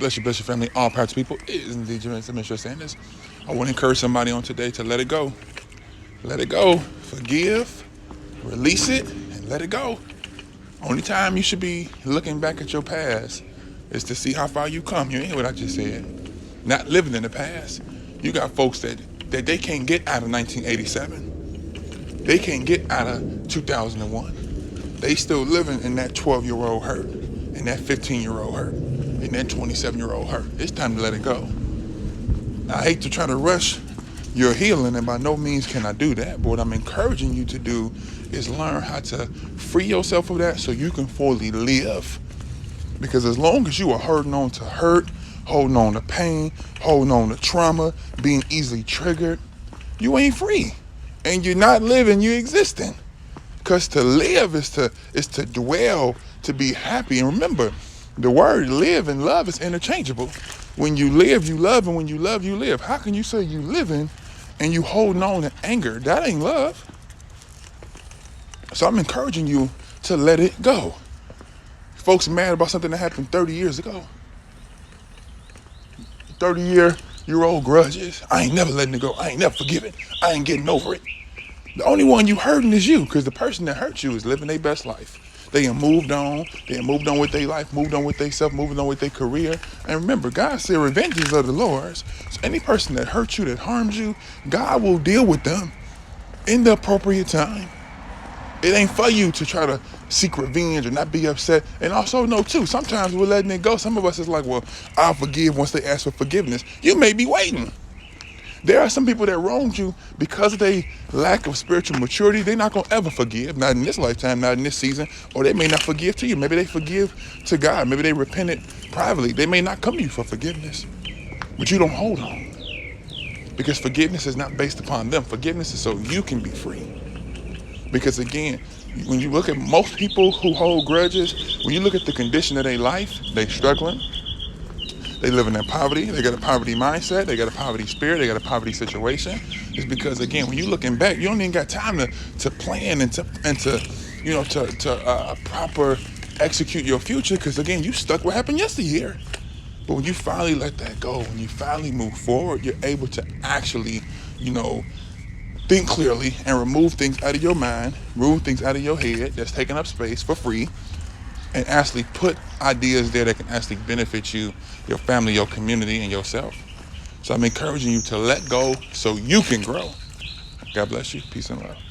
bless your family. All parts people. It is indeed your Mr. Sanders. I want to encourage somebody on today to let it go. Let it go. Forgive, release it, and let it go. Only time you should be looking back at your past is to see how far you come. You hear what I just said? Not living in the past. You got folks that they can't get out of 1987. They can't get out of 2001. They still living in that 12-year-old hurt, and that 15-year-old hurt, and that 27-year-old hurt. It's time to let it go. I hate to try to rush your healing, and by no means can I do that. But what I'm encouraging you to do is learn how to free yourself of that so you can fully live. Because as long as you are holding on to hurt, holding on to pain, holding on to trauma, being easily triggered, you ain't free. And you're not living, you're existing. Because to live is to dwell, to be happy. And remember, the word live and love is interchangeable. When you live, you love, and when you love, you live. How can you say you living and you holding on to anger? That ain't love. So I'm encouraging you to let it go. Folks mad about something that happened 30 years ago. 30-year-old grudges. I ain't never letting it go. I ain't never forgiving. I ain't getting over it. The only one you hurting is you, because the person that hurt you is living their best life. They have moved on. They have moved on with their life, moved on with their self, moving on with their career. And remember, God said revenge is of the Lord's. So any person that hurts you, that harms you, God will deal with them in the appropriate time. It ain't for you to try to seek revenge or not be upset. And also know too, sometimes we're letting it go. Some of us is like, well, I'll forgive once they ask for forgiveness. You may be waiting. There are some people that wronged you because of their lack of spiritual maturity. They're not going to ever forgive, not in this lifetime, not in this season, or they may not forgive to you. Maybe they forgive to God. Maybe they repented privately. They may not come to you for forgiveness, but you don't hold on, because forgiveness is not based upon them. Forgiveness is so you can be free. Because again, when you look at most people who hold grudges, when you look at the condition of their life, they struggling. They living in poverty. They got a poverty mindset. They got a poverty spirit. They got a poverty situation. It's because, again, when you looking back, you don't even got time to plan and to proper execute your future. Because again, you stuck what happened yesteryear. But when you finally let that go, when you finally move forward, you're able to actually, think clearly and remove things out of your mind, remove things out of your head that's taking up space for free, and actually put ideas there that can actually benefit you, your family, your community, and yourself. So I'm encouraging you to let go so you can grow. God bless you. Peace and love.